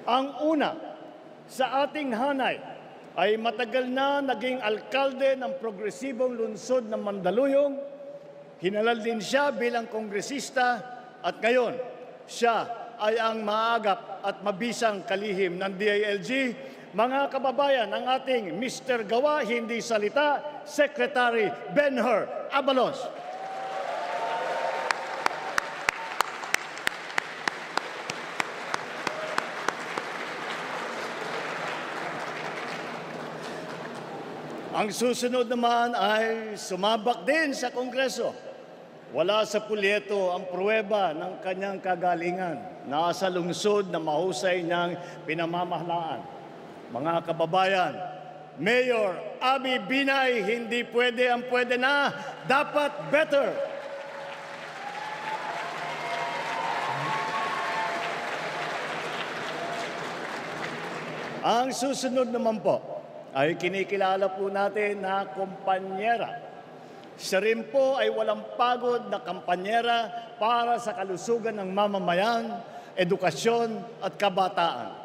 Ang una, sa ating hanay ay matagal na naging alkalde ng progresibong lungsod ng Mandaluyong. Hinalal din siya bilang kongresista at ngayon siya ay ang maagap at mabisang kalihim ng DILG. Mga kababayan, ang ating Mr. Gawa, Hindi Salita, Secretary Benher Abalos. Ang susunod naman ay sumabak din sa Kongreso. Wala sa pulyeto ang pruweba ng kanyang kagalingan. Nasa lungsod na mahusay niyang pinamamahalaan. Mga kababayan, Mayor Abby Binay, hindi pwede ang pwede na, dapat better. Ang susunod naman po ay kinikilala po natin na kumpanyera. Siya rin po ay walang pagod na kampanyera para sa kalusugan ng mamamayan, edukasyon at kabataan.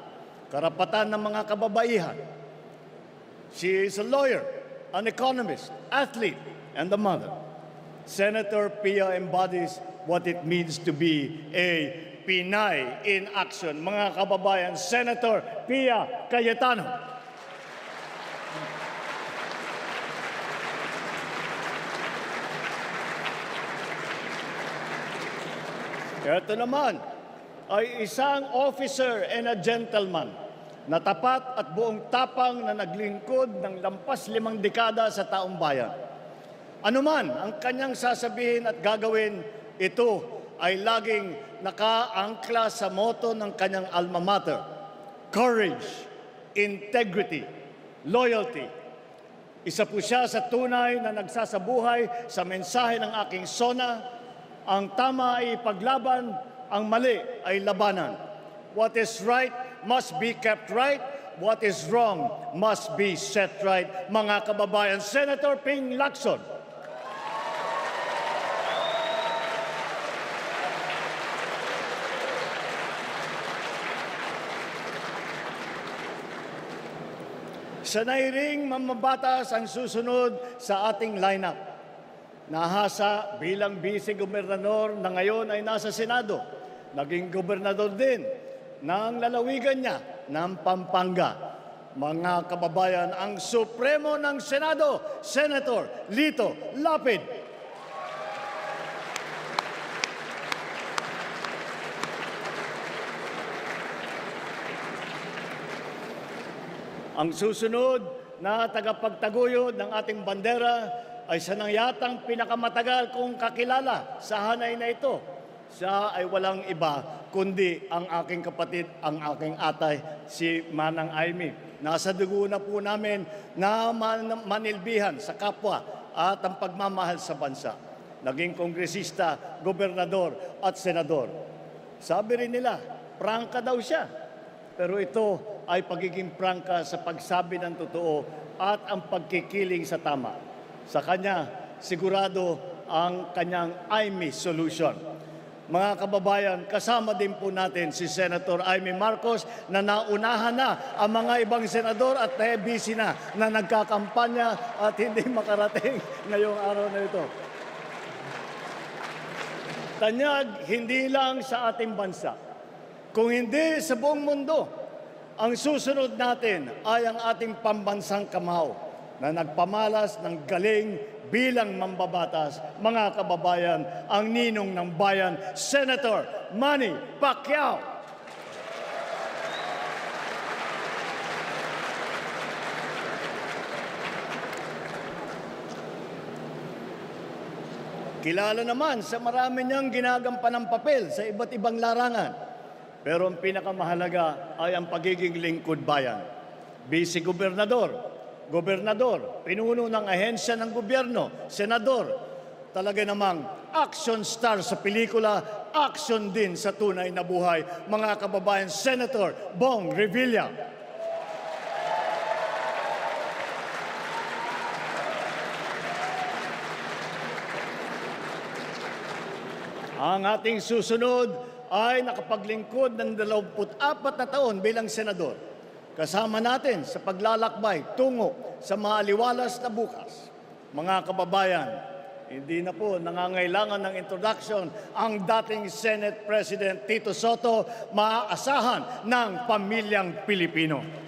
Karapatan ng mga kababaihan. She is a lawyer, an economist, athlete, and a mother. Senator Pia embodies what it means to be a Pinay in action. Mga kababayan, Senator Pia Cayetano. Ito naman ay isang officer and a gentleman na tapat at buong tapang na naglingkod ng lampas 5 dekada sa taong bayan. Anuman ang kanyang sasabihin at gagawin, ito ay laging nakaangkla sa motto ng kanyang alma mater: courage, integrity, loyalty. Isa po siya sa tunay na nagsasabuhay sa mensahe ng aking SONA: ang tama ay ipaglaban, ang mali ay labanan. What is right must be kept right. What is wrong must be set right. Mga kababayan, Senator Ping Lacson. Sanay ring mamabatas ang susunod sa ating lineup. Nahasa bilang vice-gobernador na ngayon ay nasa Senado. Naging gobernador din ng lalawigan niya ng Pampanga. Mga kababayan, ang Supremo ng Senado, Senator Lito Lapid. Ang susunod na tagapagtaguyod ng ating bandera ay siya nang yatang pinakamatagal kong kakilala sa hanay na ito. Siya ay walang iba kundi ang aking kapatid, ang aking atay, si Manang Aimee. Nasa dugo na po namin na manilbihan sa kapwa at ang pagmamahal sa bansa. Naging kongresista, gobernador at senador. Sabi rin nila, prangka daw siya. Pero ito ay pagiging prangka sa pagsabi ng totoo at ang pagkikiling sa tama. Sa kanya, sigurado ang kanyang Aimee solution. Mga kababayan, kasama din po natin si Senator Aimee Marcos na naunahan na ang mga ibang senador at busy na nagkakampanya at hindi makarating ngayong araw na ito. Tanyag, hindi lang sa ating bansa, kung hindi sa buong mundo. Ang susunod natin ay ang ating pambansang kamao na nagpamalas ng galing bilang mambabatas. Mga kababayan, ang ninong ng bayan, Senator Manny Pacquiao. Kilala naman sa marami niyang ginagampanang papel sa iba't ibang larangan. Pero ang pinakamahalaga ay ang pagiging lingkod bayan. Vice-gobernador, gobernador, pinuno ng ahensya ng gobyerno, senador. Talaga namang action star sa pelikula, action din sa tunay na buhay. Mga kababayan, Senator Bong Revilla. Ang ating susunod ay nakapaglingkod ng 24 na taon bilang senador. Kasama natin sa paglalakbay tungo sa maaliwalas na bukas. Mga kababayan, hindi na po nangangailangan ng introduction ang dating Senate President Tito Soto, maaasahan ng pamilyang Pilipino.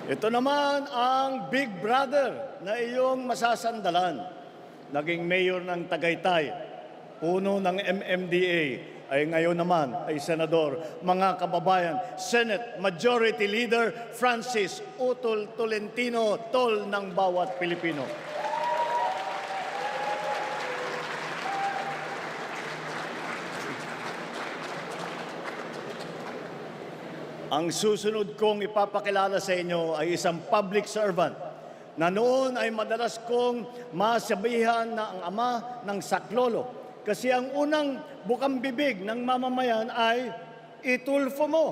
Ito naman ang big brother na iyong masasandalan. Naging mayor ng Tagaytay, puno ng MMDA, ay ngayon naman ay senador. Mga kababayan, Senate Majority Leader Francis Utol Tolentino, tol ng bawat Pilipino. Ang susunod kong ipapakilala sa inyo ay isang public servant na noon ay madalas kong masabihan na ang ama ng saklolo. Kasi ang unang bukang bibig ng mamamayan ay itulfo mo.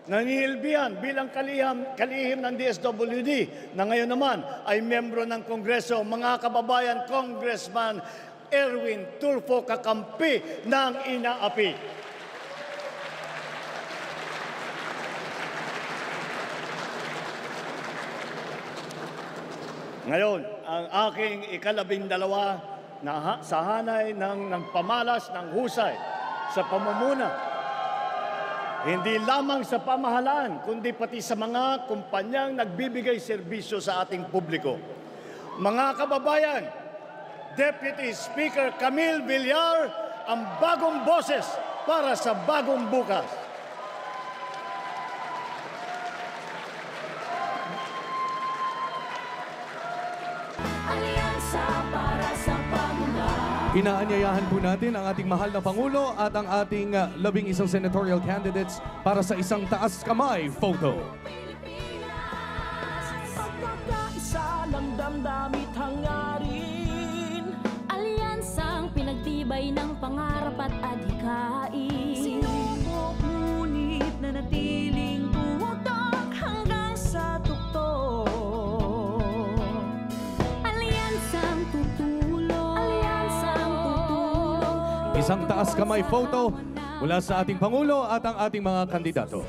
Nanihilbihan bilang kalihim ng DSWD na ngayon naman ay membro ng Kongreso. Mga kababayan, Congressman Erwin Tulfo, kakampi ng inaapi. Ngayon, ang aking ika-12 na sa hanay ng pamalas ng husay sa pamumuna, hindi lamang sa pamahalaan, kundi pati sa mga kumpanyang nagbibigay serbisyo sa ating publiko. Mga kababayan, Deputy Speaker Camille Villar, ang bagong boses para sa bagong bukas. Inaanyayahan po natin ang ating mahal na Pangulo at ang ating 11 senatorial candidates para sa isang taas kamay photo. Pagkakaisa ng damdamit hangarin, alyansang pinagtibay ng pangarap at adhikain. sinubok ngunit nanatiling buwatak hanggang sa tuktok. Alyansang tutulong, alyansang tutulong. Isang taas kamay photo mula sa ating Pangulo at ang ating mga kandidato.